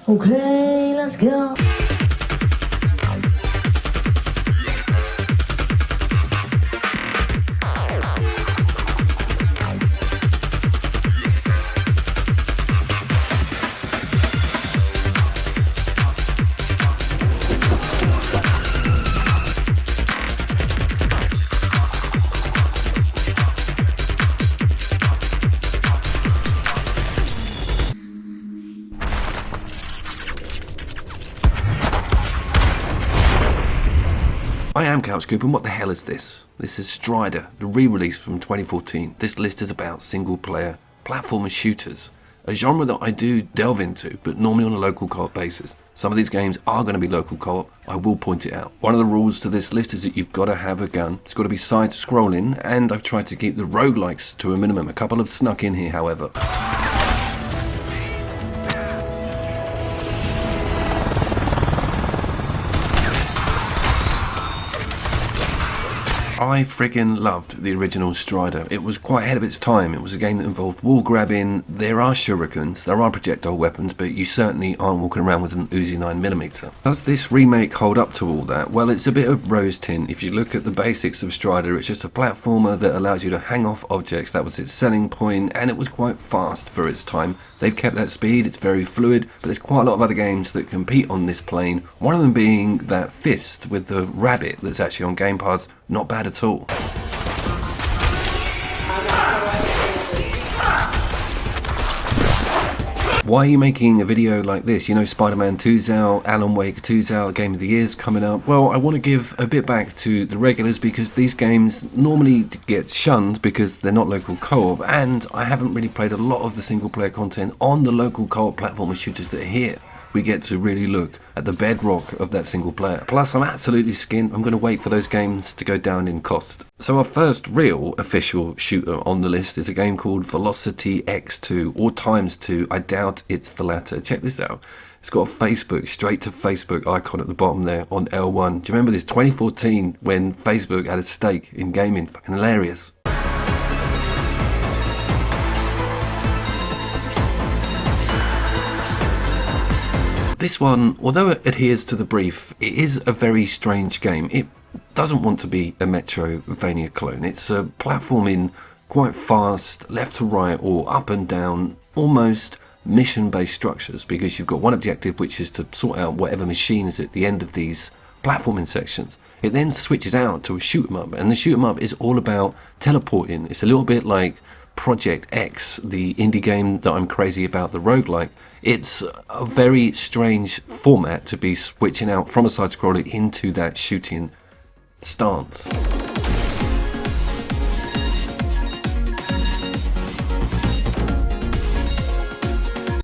Okay, let's go. I am Couchcoop, and what the hell is this? This is Strider, the re-release from 2014. This list is about single-player platformer shooters, a genre that I do delve into, but normally on a local co-op basis. Some of these games are going to be local co-op, I will point it out. One of the rules to this list is that you've got to have a gun, it's got to be side-scrolling, and I've tried to keep the roguelikes to a minimum. A couple have snuck in here, however. I friggin' loved the original Strider. It was quite ahead of its time. It was a game that involved wall grabbing. There are shurikens, there are projectile weapons, but you certainly aren't walking around with an Uzi 9mm. Does this remake hold up to all that? Well, it's a bit of rose tin. If you look at the basics of Strider, it's just a platformer that allows you to hang off objects. That was its selling point, and it was quite fast for its time. They've kept that speed, it's very fluid, but there's quite a lot of other games that compete on this plane. One of them being that Fist with the rabbit that's actually on Game Pass. Not bad at all. Why are you making a video like this? You know, Spider-Man 2's out, Alan Wake 2's out, Game of the Year's coming up. Well, I want to give a bit back to the regulars because these games normally get shunned because they're not local co-op, and I haven't really played a lot of the single-player content on the local co-op platformer shooters that are here. We get to really look at the bedrock of that single player. Plus, I'm absolutely skint. I'm going to wait for those games to go down in cost. So our first real official shooter on the list is a game called Velocity X2 or Times2. I doubt it's the latter. Check this out. It's got a Facebook, straight to Facebook icon at the bottom there on L1. Do you remember this? 2014 when Facebook had a stake in gaming. Fucking hilarious. This one, although it adheres to the brief, it is a very strange game. It doesn't want to be a Metrovania clone. It's a platforming, quite fast, left to right or up and down, almost mission-based structures, because you've got one objective, which is to sort out whatever machine is at the end of these platforming sections. It then switches out to a shoot 'em up, and the shoot 'em up is all about teleporting. It's a little bit like Project X, the indie game that I'm crazy about, the roguelike. It's a very strange format to be switching out from a side-scroller into that shooting stance.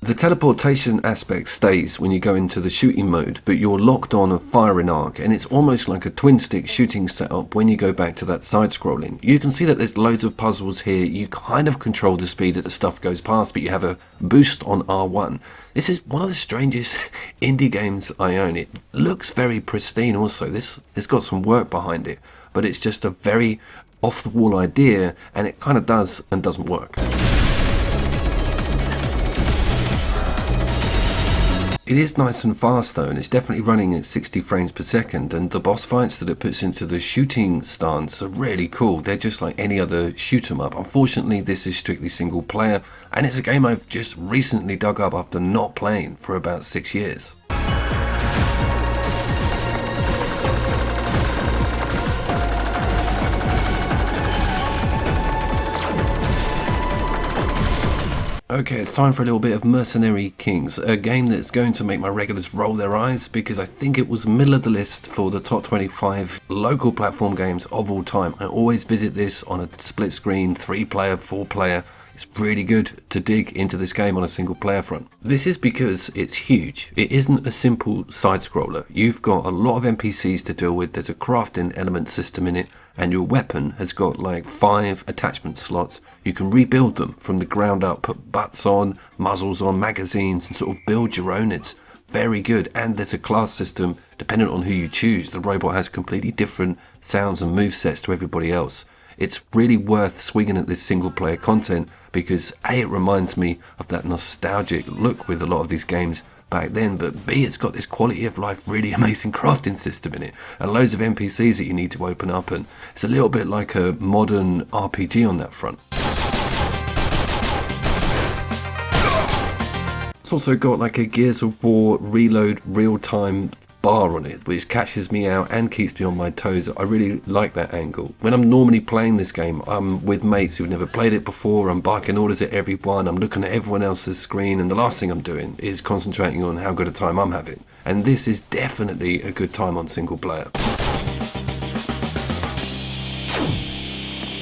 The teleportation aspect stays when you go into the shooting mode, but you're locked on a firing arc, and it's almost like a twin-stick shooting setup when you go back to that side-scrolling. You can see that there's loads of puzzles here. You kind of control the speed that the stuff goes past, but you have a boost on R1. This is one of the strangest indie games I own. It looks very pristine also. This has got some work behind it, but it's just a very off-the-wall idea, and it kind of does and doesn't work. It is nice and fast though, and it's definitely running at 60 frames per second, and the boss fights that it puts into the shooting stance are really cool. They're just like any other shoot 'em up. Unfortunately, this is strictly single player, and it's a game I've just recently dug up after not playing for about 6 years. Okay, it's time for a little bit of Merc Kings, a game that's going to make my regulars roll their eyes because I think it was middle of the list for the top 25 local platform games of all time. I always visit this on a split screen, 3-player, 4-player. It's really good to dig into this game on a single player front. This is because it's huge. It isn't a simple side scroller. You've got a lot of NPCs to deal with. There's a crafting element system in it, and your weapon has got like 5 attachment slots. You can rebuild them from the ground up, put butts on, muzzles on, magazines, and sort of build your own. It's very good, and there's a class system dependent on who you choose. The robot has completely different sounds and movesets to everybody else. It's really worth swinging at this single player content, because A, it reminds me of that nostalgic look with a lot of these games back then, but B, it's got this quality of life, really amazing crafting system in it, and loads of NPCs that you need to open up, and it's a little bit like a modern RPG on that front. It's also got like a Gears of War reload real-time bar on it, which catches me out and keeps me on my toes. I really like that angle. When I'm normally playing this game, I'm with mates who've never played it before, I'm barking orders at everyone, I'm looking at everyone else's screen, and the last thing I'm doing is concentrating on how good a time I'm having. And this is definitely a good time on single player.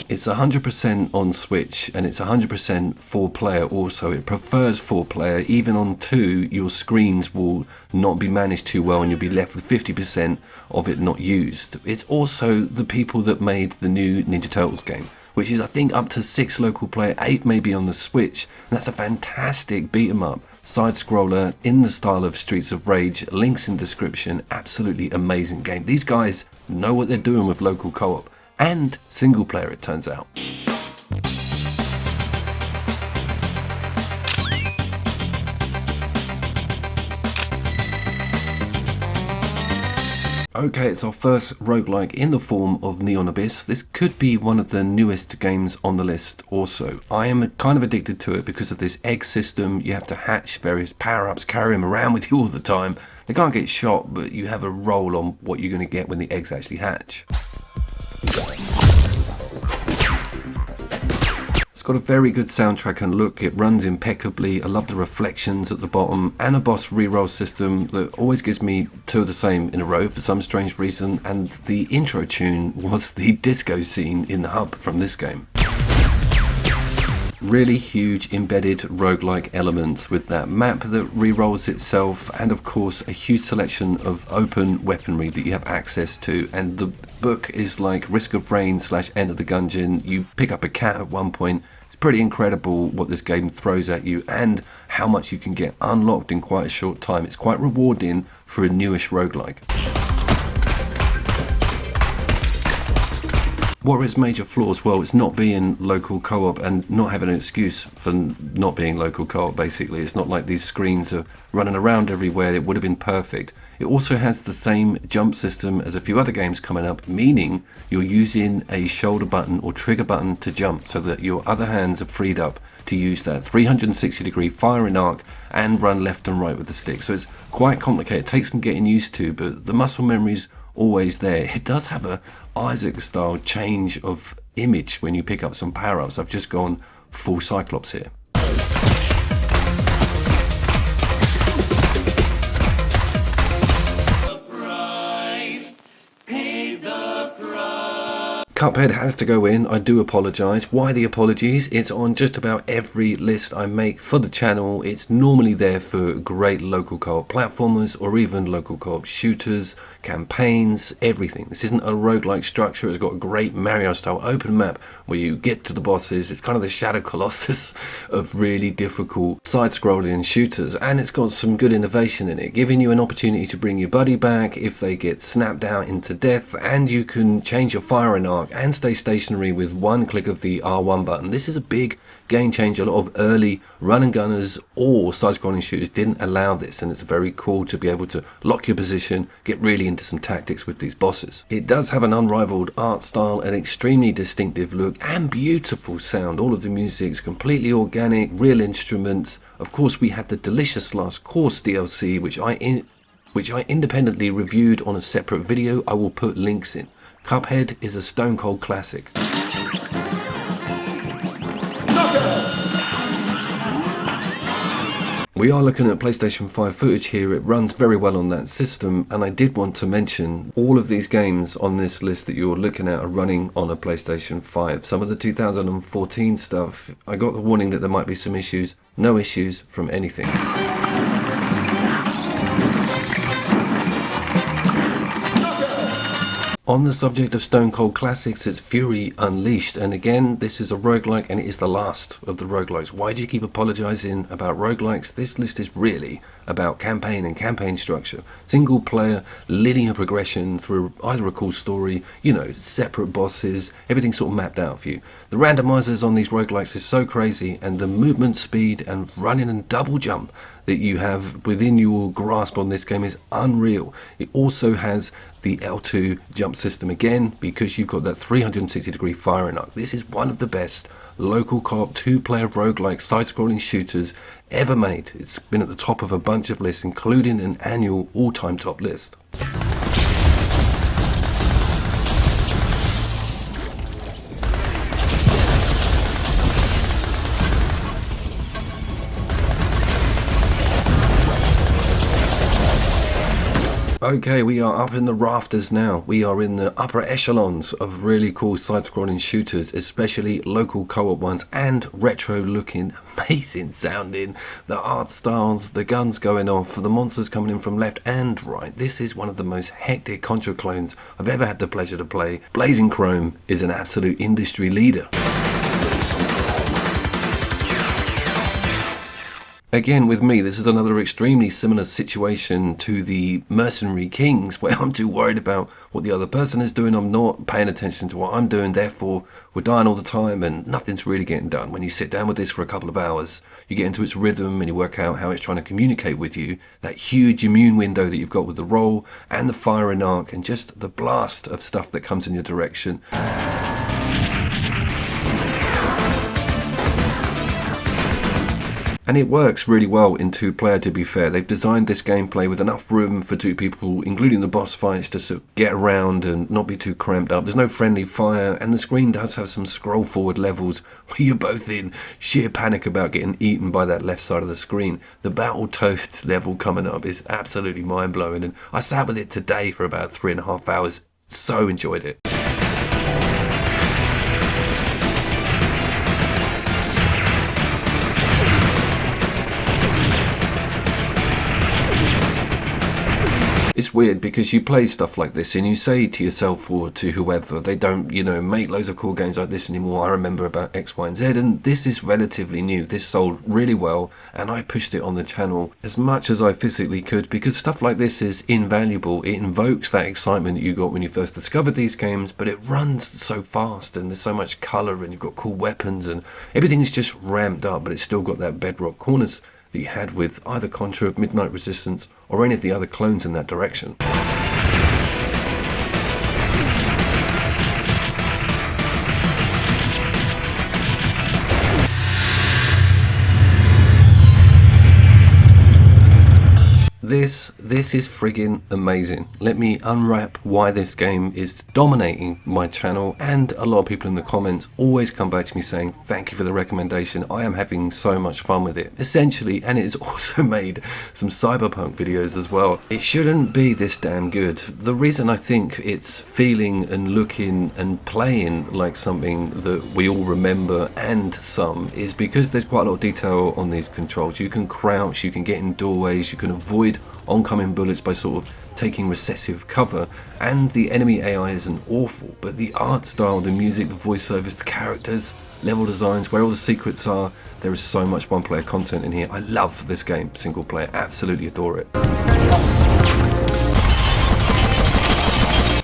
It's 100% on Switch, and it's 100% 4-player also. It prefers 4-player. Even on 2, your screens will not be managed too well and you'll be left with 50% of it not used. It's also the people that made the new Ninja Turtles game, which is I think up to 6 local player, 8 maybe on the Switch. And that's a fantastic beat 'em up side scroller in the style of Streets of Rage. Links in description. Absolutely amazing game. These guys know what they're doing with local co-op. And single player, it turns out. Okay, it's our first roguelike in the form of Neon Abyss. This could be one of the newest games on the list also. I am kind of addicted to it because of this egg system. You have to hatch various power-ups, carry them around with you all the time. They can't get shot, but you have a roll on what you're going to get when the eggs actually hatch. It's got a very good soundtrack and look. It runs impeccably. I love the reflections at the bottom and a boss reroll system that always gives me 2 of the same in a row for some strange reason, and the intro tune was the disco scene in the hub from this game. Really huge embedded roguelike elements with that map that re-rolls itself, and of course a huge selection of open weaponry that you have access to. And the book is like Risk of Rain / Enter the Gungeon. You pick up a cat at one point. It's pretty incredible what this game throws at you and how much you can get unlocked in quite a short time. It's quite rewarding for a newish roguelike. What are its major flaws? Well, it's not being local co-op and not having an excuse for not being local co-op, basically. It's not like these screens are running around everywhere. It would have been perfect. It also has the same jump system as a few other games coming up, meaning you're using a shoulder button or trigger button to jump so that your other hands are freed up to use that 360-degree firing arc and run left and right with the stick. So it's quite complicated. It takes some getting used to, but the muscle memory's always there. It does have a Isaac style change of image when you pick up some power-ups. I've just gone full Cyclops here. Cuphead has to go in. I do apologise. Why the apologies? It's on just about every list I make for the channel. It's normally there for great local co-op platformers or even local co-op shooters, campaigns, everything. This isn't a roguelike structure. It's got a great Mario style open map where you get to the bosses. It's kind of the Shadow Colossus of really difficult side-scrolling shooters, and it's got some good innovation in it, giving you an opportunity to bring your buddy back if they get snapped out into death, and you can change your firing arc and stay stationary with one click of the R1 button. This is a big game changer. A lot of early run and gunners or side-scrolling shooters didn't allow this, and it's very cool to be able to lock your position, get really into some tactics with these bosses. It does have an unrivaled art style, an extremely distinctive look, and beautiful sound. All of the music's completely organic, real instruments. Of course, we had the delicious Last Course DLC, which I independently reviewed on a separate video. I will put links in. Cuphead is a stone cold classic. We are looking at PlayStation 5 footage here. It runs very well on that system, and I did want to mention all of these games on this list that you're looking at are running on a PlayStation 5. Some of the 2014 stuff, I got the warning that there might be some issues. No issues from anything. On the subject of Stone Cold Classics, it's Fury Unleashed, and again, this is a roguelike, and it is the last of the roguelikes. Why do you keep apologising about roguelikes? This list is really about campaign and campaign structure. Single player, linear progression through either a cool story, separate bosses, everything sort of mapped out for you. The randomizers on these roguelikes is so crazy, and the movement speed and running and double jump that you have within your grasp on this game is unreal. It also has the L2 jump system again, because you've got that 360-degree firing arc. This is one of the best local co-op 2-player roguelike side-scrolling shooters ever made. It's been at the top of a bunch of lists, including an annual all-time top list. Okay, we are up in the rafters now. We are in the upper echelons of really cool side-scrolling shooters, especially local co-op ones, and retro-looking, amazing sounding. The art styles, the guns going off, the monsters coming in from left and right. This is one of the most hectic Contra clones I've ever had the pleasure to play. Blazing Chrome is an absolute industry leader. Again, with me, this is another extremely similar situation to the Merc Kings, where I'm too worried about what the other person is doing. I'm not paying attention to what I'm doing, therefore we're dying all the time and nothing's really getting done. When you sit down with this for a couple of hours, you get into its rhythm and you work out how it's trying to communicate with you. That huge immune window that you've got with the roll and the firing arc and just the blast of stuff that comes in your direction. And it works really well in 2-player, to be fair. They've designed this gameplay with enough room for 2 people, including the boss fights, to sort of get around and not be too cramped up. There's no friendly fire, and the screen does have some scroll forward levels where you're both in sheer panic about getting eaten by that left side of the screen. The Battletoads level coming up is absolutely mind-blowing, and I sat with it today for about 3.5 hours. So enjoyed it. It's weird because you play stuff like this and you say to yourself or to whoever, they don't, make loads of cool games like this anymore. I remember about X, Y, and Z, and this is relatively new. This sold really well, and I pushed it on the channel as much as I physically could because stuff like this is invaluable. It invokes that excitement that you got when you first discovered these games, but it runs so fast and there's so much colour and you've got cool weapons and everything is just ramped up, but it's still got that bedrock corners that you had with either Contra, Midnight Resistance, or any of the other clones in that direction. This is friggin' amazing. Let me unwrap why this game is dominating my channel, and a lot of people in the comments always come back to me saying thank you for the recommendation. I am having so much fun with it, essentially, and it's also made some cyberpunk videos as well. It shouldn't be this damn good. The reason I think it's feeling and looking and playing like something that we all remember and some is because there's quite a lot of detail on these controls. You can crouch, you can get in doorways, you can avoid oncoming bullets by sort of taking recessive cover, and the enemy AI isn't awful, but the art style, the music, the voiceovers, the characters, level designs, where all the secrets are, there is so much one-player content in here. I love this game, single player, absolutely adore it.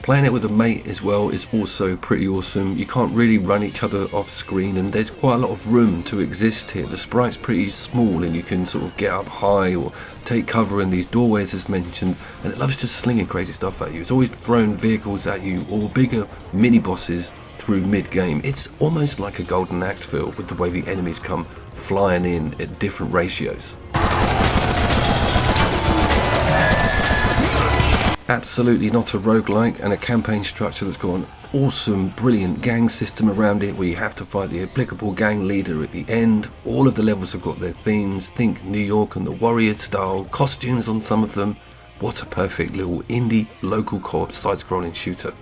Playing it with a mate as well is also pretty awesome. You can't really run each other off screen and there's quite a lot of room to exist here. The sprite's pretty small and you can sort of get up high or take cover in these doorways as mentioned, and it loves just slinging crazy stuff at you. It's always throwing vehicles at you or bigger mini bosses through mid-game. It's almost like a Golden Axe feel with the way the enemies come flying in at different ratios. Absolutely not a roguelike, and a campaign structure that's got an awesome, brilliant gang system around it where you have to fight the applicable gang leader at the end. All of the levels have got their themes. Think New York and the Warrior style, costumes on some of them. What a perfect little indie local co-op side-scrolling shooter.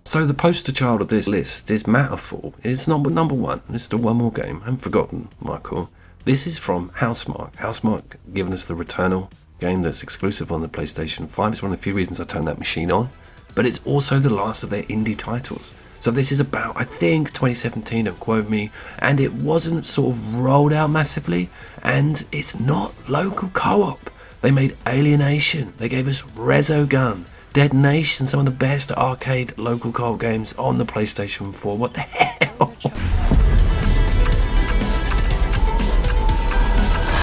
So the poster child of this list is Matterfall. It's number one. It's still one more game. I haven't forgotten, Michael. This is from Housemarque. Housemarque giving us the Returnal. game that's exclusive on the PlayStation 5. It's one of the few reasons I turned that machine on. But it's also the last of their indie titles. So this is about, I think, 2017, don't quote me, and it wasn't sort of rolled out massively, and it's not local co-op. They made Alienation, they gave us Resogun, Dead Nation, some of the best arcade local co-op games on the PlayStation 4. What the hell?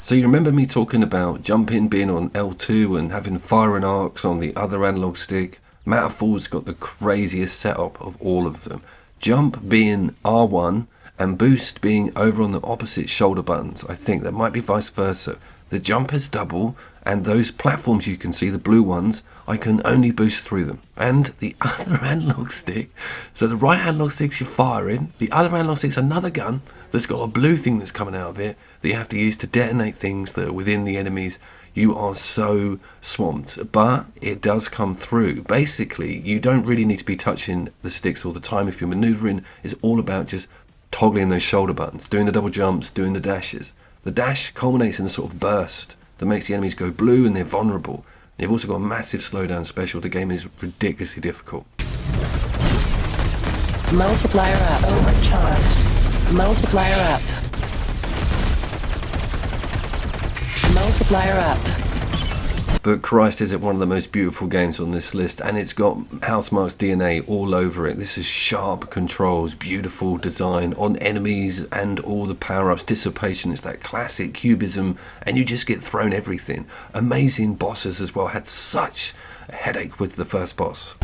So you remember me talking about jumping being on L2 and having firing arcs on the other analog stick? Matterfall's got the craziest setup of all of them. Jump being R1 and boost being over on the opposite shoulder buttons. I think that might be vice versa. The jump is double, and those platforms you can see, the blue ones, I can only boost through them. And the other analog stick, so the right analog stick's you're firing, the other analog stick's another gun that's got a blue thing that's coming out of it that you have to use to detonate things that are within the enemies. You are so swamped, but it does come through. Basically, you don't really need to be touching the sticks all the time. If you're maneuvering, it's all about just toggling those shoulder buttons, doing the double jumps, doing the dashes. The dash culminates in a sort of burst that makes the enemies go blue and they're vulnerable. And you've also got a massive slowdown special. The game is ridiculously difficult. Multiplier up. Overcharged. Multiplier up. Multiplier up. But Christ, is it one of the most beautiful games on this list, and it's got Housemarque's DNA all over it. This is sharp controls, beautiful design on enemies and all the power-ups, dissipation. It's that classic cubism, and you just get thrown everything. Amazing bosses as well. Had such a headache with the first boss.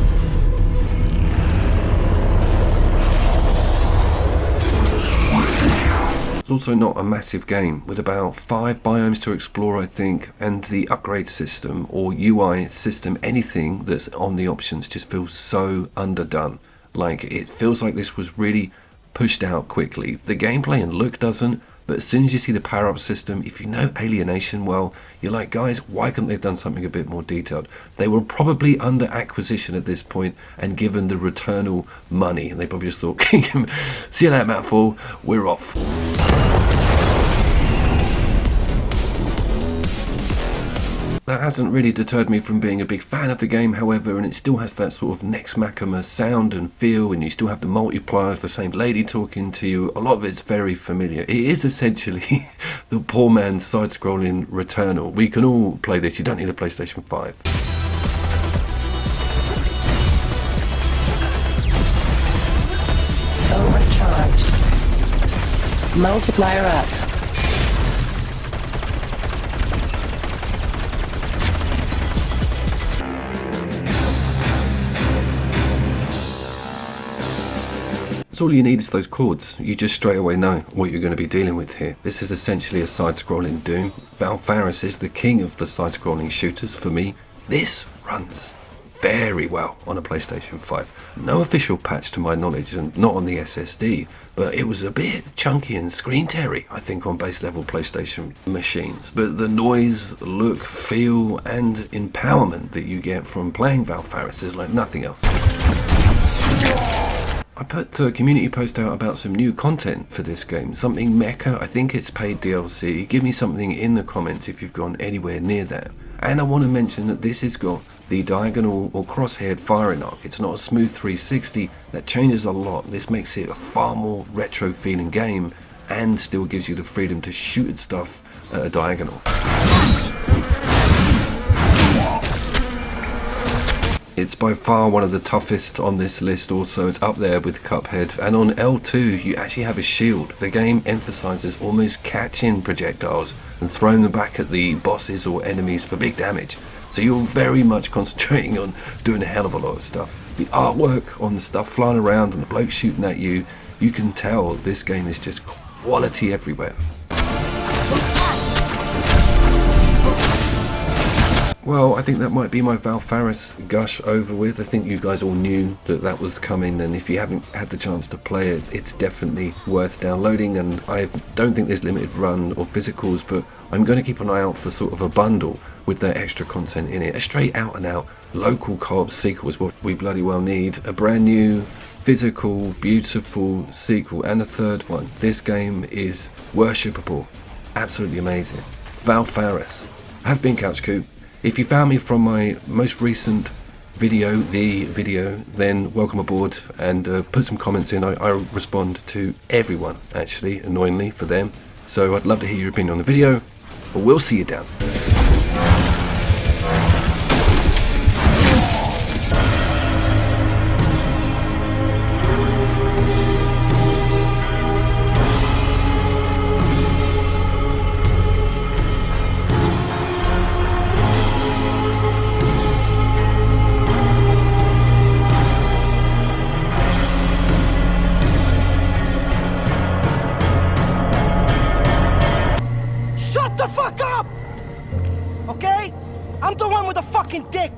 It's also not a massive game, with about 5 biomes to explore, I think, and the upgrade system or UI system, anything that's on the options just feels so underdone. Like, it feels like this was really pushed out quickly. The gameplay and look doesn't, but as soon as you see the power-up system, if you know Alienation well, you're like, guys, why couldn't they have done something a bit more detailed? They were probably under acquisition at this point and given the Returnal money, and they probably just thought, see you later, Matterfall, we're off. That hasn't really deterred me from being a big fan of the game, however, and it still has that sort of Nex Machina sound and feel, and you still have the multipliers, the same lady talking to you. A lot of it's very familiar. It is essentially the poor man's side-scrolling Returnal. We can all play this. You don't need a PlayStation 5. Overcharged. Multiplier up. So all you need is those chords. You just straight away know what you're going to be dealing with here. This is essentially a side-scrolling Doom. Valfaris is the king of the side-scrolling shooters for me. This runs very well on a PlayStation 5. No official patch to my knowledge, and not on the SSD, but it was a bit chunky and screen-teary, I think, on base level PlayStation machines. But the noise, look, feel, and empowerment that you get from playing Valfaris is like nothing else. I put a community post out about some new content for this game, something mecha. I think it's paid DLC. Give me something in the comments if you've gone anywhere near that. And I want to mention that this has got the diagonal or crosshair firing arc. It's not a smooth 360. That changes a lot. This makes it a far more retro feeling game and still gives you the freedom to shoot at stuff at a diagonal. It's by far one of the toughest on this list also. It's up there with Cuphead. And on L2 you actually have a shield. The game emphasises almost catching projectiles and throwing them back at the bosses or enemies for big damage. So you're very much concentrating on doing a hell of a lot of stuff. The artwork on the stuff flying around and the bloke shooting at you, you can tell this game is just quality everywhere. Well, I think that might be my Valfaris gush over with. I think you guys all knew that that was coming, and if you haven't had the chance to play it, it's definitely worth downloading. And I don't think there's limited run or physicals, but I'm going to keep an eye out for sort of a bundle with that extra content in it. A straight out and out local co-op sequel is what we bloody well need. A brand new, physical, beautiful sequel, and a third one. This game is worshipable. Absolutely amazing. Valfaris. I've been Couch Coop. If you found me from my most recent video, then welcome aboard, and put some comments in. I respond to everyone, actually, annoyingly for them. So I'd love to hear your opinion on the video, but we'll see you down. Shut the fuck up! Okay? I'm the one with the fucking dick!